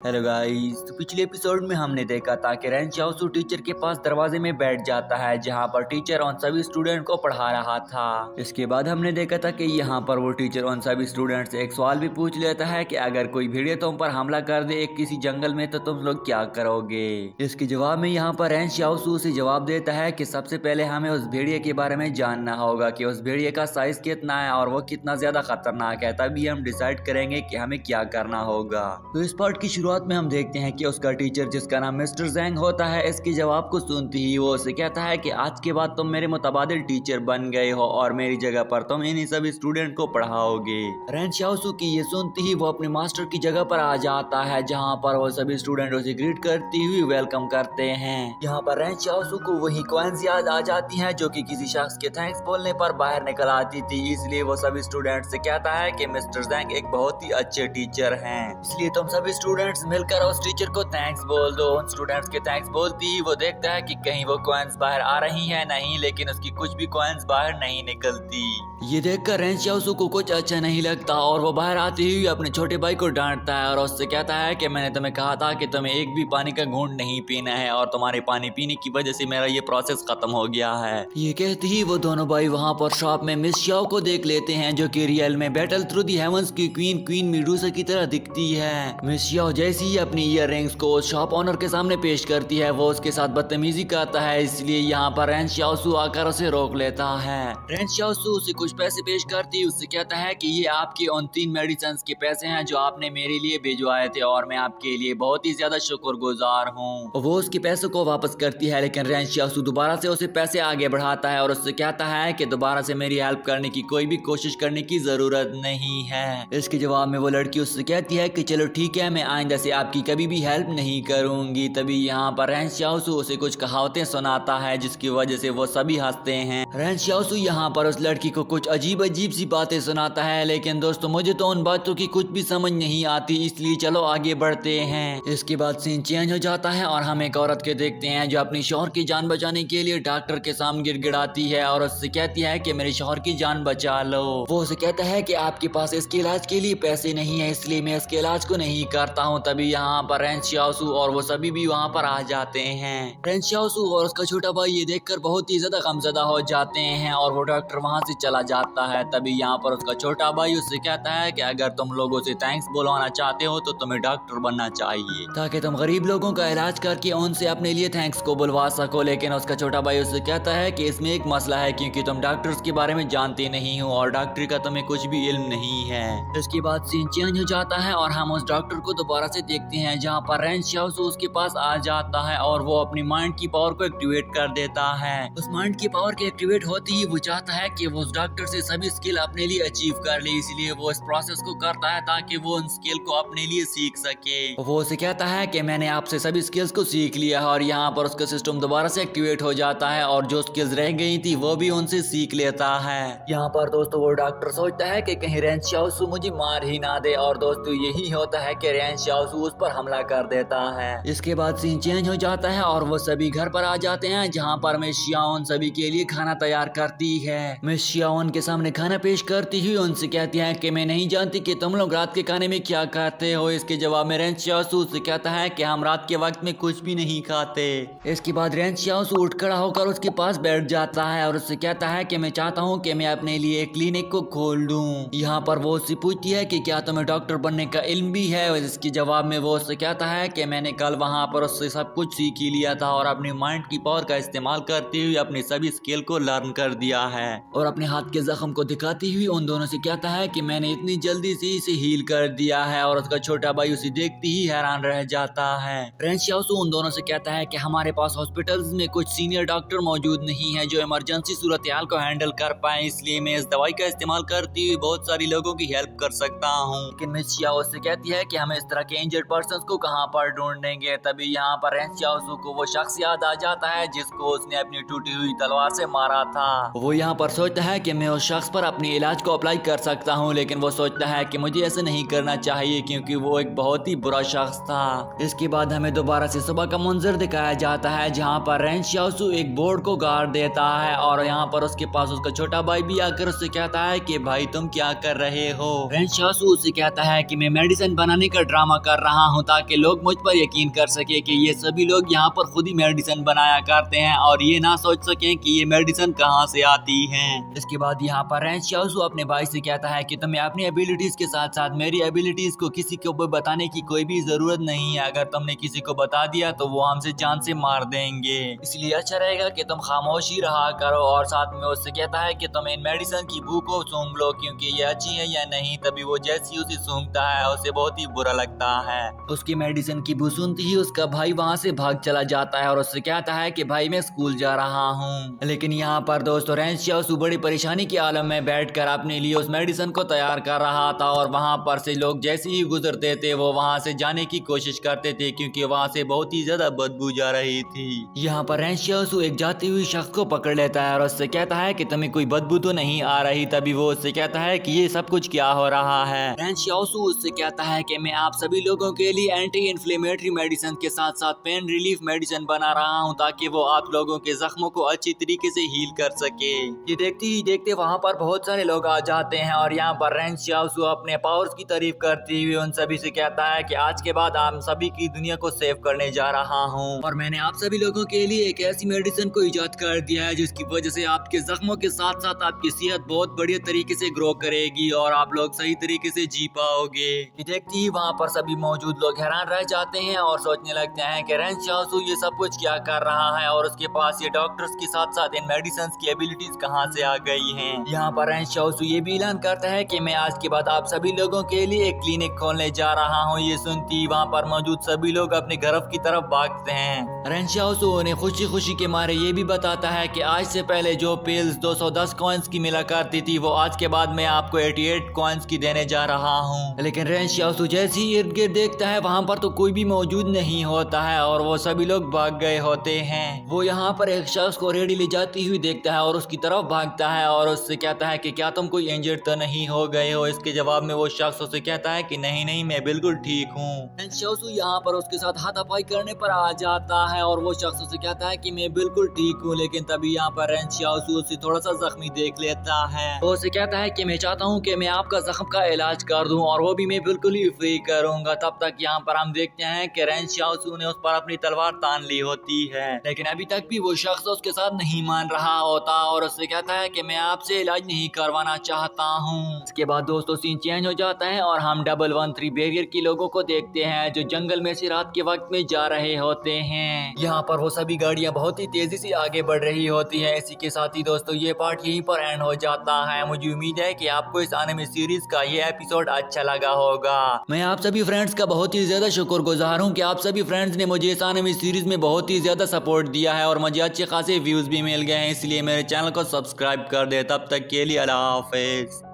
Hello guys, तो पिछले episode में हमने देखा था कि रेन शाओसू टीचर के पास दरवाजे में बैठ जाता है जहां पर टीचर उन सभी स्टूडेंट को पढ़ा रहा था। इसके बाद हमने देखा था कि यहां पर वो टीचर उन सभी स्टूडेंट से एक सवाल भी पूछ लेता है कि अगर कोई भेड़िया तुम पर हमला कर दे एक किसी जंगल में तो तुम लोग क्या करोगे। इसके जवाब में यहाँ पर रेन शाओसू उसे जवाब देता है कि सबसे पहले हमें उस भेड़िया के बारे में जानना होगा कि उस भेड़िया का साइज कितना है और वो कितना ज्यादा खतरनाक है, तभी हम डिसाइड करेंगे कि हमें क्या करना होगा। तो इस पार्ट की शुरुआत में हम देखते हैं कि उसका टीचर जिसका नाम मिस्टर ज़ैंग होता है, इसके जवाब को सुनते ही वो उसे कहता है कि आज के बाद तुम मेरे मुतबादिल टीचर बन गए हो और मेरी जगह पर तुम इन्हीं सभी स्टूडेंट को पढ़ाओगे। रेन शाओसू की ये सुनते ही वो अपने मास्टर की जगह पर आ जाता है जहाँ पर वो सभी स्टूडेंट उसे ग्रीट करती हुई वेलकम करते हैं। यहाँ पर रेन शाओसू को वही कॉइन्स याद आ जाती हैं जो कि किसी शख्स के थैंक्स बोलने पर बाहर निकल आती थी, इसलिए वो सभी स्टूडेंट से कहता है कि मिस्टर ज़ैंग एक बहुत ही अच्छे टीचर हैं, इसलिए तुम सभी स्टूडेंट्स मिलकर उस टीचर को थैंक्स बोल दो। उन स्टूडेंट्स के थैंक्स बोलती ही वो देखता है कि कहीं वो कॉइन्स बाहर आ रही हैं नहीं, लेकिन उसकी कुछ भी कॉइन्स बाहर नहीं निकलती। ये देखकर रेन शाओसू को कुछ अच्छा नहीं लगता और वो बाहर आते ही अपने छोटे भाई को डांटता है और उससे कहता है कि मैंने तुम्हें कहा था कि तुम्हें एक भी पानी का घूंट नहीं पीना है और तुम्हारे पानी पीने की वजह से मेरा ये प्रोसेस खत्म हो गया है। ये कहते ही वो दोनों भाई वहाँ पर शॉप में मिस शाओ को देख लेते हैं जो कि रियल में बैटल थ्रू दी हेवंस की क्वीन मीडूसा की तरह दिखती है। मिस शाओ जैसे ही अपनी ईयर रिंग्स को शॉप ओनर के सामने पेश करती है वो उसके साथ बदतमीजी करता है, इसलिए यहाँ पर रेन शाओसू आकर उसे रोक लेता है। रेन शाओसू उसे कुछ पैसे पेश करती उससे कहता है कि ये आपके उन 3 मेडिसिन के पैसे हैं जो आपने मेरे लिए भिजवाए थे और मैं आपके लिए बहुत ही ज्यादा शुक्रगुजार हूँ। वो उसके पैसों को वापस करती है, लेकिन रेन शाओसू दोबारा से उसे पैसे आगे बढ़ाता है और उससे कहता है कि दोबारा से मेरी हेल्प करने की कोई भी कोशिश करने की जरूरत नहीं है। इसके जवाब में वो लड़की उससे कहती है कि चलो ठीक है, मैं आइंदा से आपकी कभी भी हेल्प नहीं करूंगी। तभी यहाँ पर रेन शाओसू उसे कुछ कहावतें सुनाता है जिसकी वजह से वो सभी हंसते हैं। रेन शाओसू यहाँ पर उस लड़की को कुछ अजीब सी बातें सुनाता है, लेकिन दोस्तों मुझे तो उन बातों की कुछ भी समझ नहीं आती, इसलिए चलो आगे बढ़ते हैं। इसके बाद सीन चेंज हो जाता है और हम एक औरत के देखते हैं जो अपनी शौहर की जान बचाने के लिए डॉक्टर के सामने गिड़गिड़ाती है और उससे कहती है कि मेरे शौहर की जान बचा लो। वो उसे कहता है कि आपके पास इसके इलाज के लिए पैसे नहीं है, इसलिए मैं इसके इलाज को नहीं करता हूँ। तभी यहाँ पर रेन शाओसू और वो सभी भी वहाँ पर आ जाते हैं। रेन शाओसू और उसका छोटा भाई ये देखकर बहुत ही ज्यादा गमज़दा हो जाते हैं और वो डॉक्टर वहाँ से चला जाता है। तभी यहाँ पर उसका छोटा भाई उससे कहता है कि अगर तुम लोगों से थैंक्स बुलवाना चाहते हो तो तुम्हें डॉक्टर बनना चाहिए ताकि तुम गरीब लोगों का इलाज करके उनसे अपने लिए थैंक्स को बुलवा सको। लेकिन उसका छोटा भाई उससे कहता है कि इसमें एक मसला है क्योंकि तुम डॉक्टर्स के बारे में जानते नहीं हो और डॉक्टरी का तुम्हें कुछ भी इल्म नहीं है। इसके बाद सीन चेंज हो जाता है और हम उस डॉक्टर को दोबारा से देखते हैं जहाँ पर रेन शाओसू उसके पास आ जाता है और वो अपनी माइंड की पावर को एक्टिवेट कर देता है। उस माइंड की पावर के एक्टिवेट होते ही वो चाहता है कि वो उस डॉक्टर से सभी स्किल अपने लिए अचीव कर ले, इसलिए वो इस प्रोसेस को करता है ताकि वो उन स्किल को अपने लिए सीख सके। वो उसे कहता है कि मैंने आपसे सभी स्किल्स को सीख लिया है और यहाँ पर उसका सिस्टम दोबारा से एक्टिवेट हो जाता है और जो स्किल्स रह गई थी वो भी उनसे सीख लेता है। यहाँ पर दोस्तों वो डॉक्टर सोचता है कि कहीं रेन शाओसू मुझे मार ही ना दे और दोस्तों यही होता है कि रेन शाओसू उस पर हमला कर देता है। इसके बाद सीन चेंज हो जाता है और वो सभी घर पर आ जाते हैं जहाँ पर मिस शाओन सभी के लिए खाना तैयार करती है। मिस शाओन के सामने खाना पेश करती हुई उनसे कहती है कि मैं नहीं जानती कि तुम लोग रात के खाने में क्या खाते हो। इसके जवाब में रेन शाओसू से कहता है कि हम रात के वक्त में कुछ भी नहीं खाते। इसके बाद रेन शाओसू उठ खड़ा होकर उसके पास बैठ जाता है और उससे कहता है कि मैं चाहता हूँ कि मैं अपने लिए एक क्लिनिक को खोल दूं। यहाँ पर वो उससे पूछती है कि क्या तुम्हें डॉक्टर बनने का इल्म भी है। इसके जवाब में वो उससे कहता है कि मैंने कल वहाँ पर उससे सब कुछ सीख ही लिया था और अपनी माइंड की पावर का इस्तेमाल करते हुए अपनी सभी स्किल को लर्न कर दिया है और अपने हाथ के जख्म को दिखाती हुई उन दोनों से कहता है कि मैंने इतनी जल्दी से इसे हील कर दिया है और उसका छोटा भाई उसे देखते ही हैरान रह जाता है। रेन शाओसू उन दोनों से कहता है कि हमारे पास हॉस्पिटल्स में कुछ सीनियर डॉक्टर मौजूद नहीं है जो इमरजेंसी सूरत-ए-हाल को हैंडल कर पाए, इसलिए मैं इस दवाई का इस्तेमाल करती हुई बहुत सारी लोगों की हेल्प कर सकता हूँ। लेकिन मिस शाओ से कहती है कि हमें इस तरह के इंजर्ड पर्सन को कहाँ पर ढूंढेंगे। तभी यहाँ पर रेन शाओसू को वो शख्स याद आ जाता है जिसको उसने अपनी टूटी हुई तलवार से मारा था। वो यहाँ पर सोचता है कि मैं उस शख्स पर अपनी इलाज को अप्लाई कर सकता हूँ, लेकिन वो सोचता है कि मुझे ऐसे नहीं करना चाहिए क्योंकि वो एक बहुत ही बुरा शख्स था। इसके बाद हमें दोबारा से सुबह का मंजर दिखाया जाता है जहाँ पर रेन शाओसू एक बोर्ड को गाड़ देता है और यहाँ पर उसके पास उसका छोटा भाई भी आकर उससे कहता है कि भाई तुम क्या कर रहे हो। रेन शाओसू उससे कहता है कि मैं मेडिसिन बनाने का ड्रामा कर रहा हूँ ताकि लोग मुझ पर यकीन कर सके कि ये सभी लोग यहाँ पर खुद ही मेडिसिन बनाया करते हैं और ये ना सोच सके कि ये मेडिसिन कहाँ से आती है। इसके बाद यहाँ पर रेंज शाओसू अपने भाई से कहता है कि तुम्हें अपनी एबिलिटीज के साथ साथ मेरी एबिलिटीज को किसी को भी बताने की कोई भी जरूरत नहीं है। अगर तुमने किसी को बता दिया तो वो हमसे जान से मार देंगे, इसलिए अच्छा रहेगा कि तुम खामोश ही रहा करो। और साथ में उससे कहता है कि तुम इन मेडिसिन की बू को सूंघ लो क्योंकि ये अच्छी है या नहीं। तभी वो जैसी उसे सूंघता है उसे बहुत ही बुरा लगता है। उसकी मेडिसिन की बू सुनते ही उसका भाई वहाँ से भाग चला जाता है और उससे कहता है कि भाई मैं स्कूल जा रहा हूँ। लेकिन यहाँ पर दोस्तों रेंज शाओसू बड़ी परेशानी के आलम में बैठकर अपने लिए उस मेडिसिन को तैयार कर रहा था और वहाँ पर से लोग जैसे ही गुजरते थे वो वहाँ से जाने की कोशिश करते थे क्योंकि वहाँ से बहुत ही ज्यादा बदबू जा रही थी। यहाँ पर रेंज शाओसू एक जाती हुई शख्स को पकड़ लेता है और उससे कहता है कि तुम्हें कोई बदबू तो नहीं आ रही। तभी वो उससे कहता है कि ये सब कुछ क्या हो रहा है। रेंज शाओसू उससे कहता है कि मैं आप सभी लोगों के लिए एंटी इन्फ्लेमेटरी मेडिसिन के साथ साथ पेन रिलीफ मेडिसिन बना रहा हूँ ताकि वो आप लोगों के जख्मों को अच्छी तरीके से हील कर सके। ये देखते ही देखते वहाँ पर बहुत सारे लोग आ जाते हैं और यहाँ पर रेंज शाओसू अपने पावर्स की तारीफ करते हुए उन सभी से कहता है कि आज के बाद आप सभी की दुनिया को सेव करने जा रहा हूँ और मैंने आप सभी लोगों के लिए एक ऐसी मेडिसिन को इजाद कर दिया है जिसकी वजह से आपके जख्मों के साथ साथ आपकी सेहत बहुत बढ़िया तरीके से ग्रो करेगी और आप लोग सही तरीके से जी पाओगे। ये देखते ही वहाँ पर सभी मौजूद लोग हैरान रह जाते हैं और सोचने लगते हैं कि रेंज शाओसू ये सब कुछ क्या कर रहा है और उसके पास ये डॉक्टर्स के साथ साथ इन मेडिसिन की एबिलिटीज कहाँ से आ गई हैं। यहाँ पर रेंज शाओसू ये भी ऐलान करता है कि मैं आज के बाद आप सभी लोगों के लिए एक क्लिनिक खोलने जा रहा हूँ। ये सुनती वहाँ पर मौजूद सभी लोग अपने घर की तरफ भागते हैं। रेंज शाओसू उन्हें खुशी खुशी के मारे ये भी बताता है कि आज से पहले जो पिल्स 210 कॉइंस की मिला करती थी वो आज के बाद मैं आपको 88 कॉइंस की देने जा रहा हूँ। लेकिन रेंज शाओसू जैसे ही इर्द गिर्द देखता है वहाँ पर तो कोई भी मौजूद नहीं होता है और वो सभी लोग भाग गए होते हैं। वो यहाँ पर एक शख्स को रेडी ले जाती हुई देखता है और उसकी तरफ भागता है और उससे कहता है कि क्या तुम कोई इंजर्ड तो नहीं हो गए हो। इसके जवाब में वो शख्स उसे कहता है कि नहीं नहीं मैं बिल्कुल ठीक हूँ। रेंज शाओसू यहाँ पर उसके साथ हाथापाई करने पर आ जाता है और वो शख्स उसे कहता है कि मैं बिल्कुल ठीक हूँ। लेकिन तभी यहाँ पर रेंज शाओसू उसे थोड़ा सा जख्मी देख लेता है। वो उसे कहता है कि मैं चाहता हूँ कि मैं आपका जख्म का इलाज कर दूं और वो भी मैं बिल्कुल ही फ्री करूंगा। तब तक यहाँ पर हम देखते हैं कि रेंज शाओसू ने उस पर अपनी तलवार तान ली होती है लेकिन अभी तक भी वो शख्स उसके साथ नहीं मान रहा होता और उससे कहता है कि मैं आपसे इलाज नहीं करवाना चाहता हूँ। इसके बाद दोस्तों सीन चेंज हो जाता है और हम 113 बैरियर के लोगों को देखते हैं जो जंगल में से रात के वक्त में जा रहे होते हैं। यहाँ पर वो सभी गाड़ियाँ बहुत ही तेजी से आगे बढ़ रही होती है। इसी के साथ ही दोस्तों ये पार्ट यहीं पर एंड हो जाता है। मुझे उम्मीद है कि आपको इस एनिमे सीरीज का ये एपिसोड अच्छा लगा होगा। मैं आप सभी फ्रेंड्स का बहुत ही ज्यादा शुक्रगुजार हूँ कि आप सभी फ्रेंड्स ने मुझे इस एनिमे सीरीज में बहुत ही ज्यादा सपोर्ट दिया है और मुझे अच्छे खासे व्यूज भी मिल गए हैं, इसलिए मेरे चैनल को सब्सक्राइब कर दे। तब तक के लिए अल्लाह हाफिज।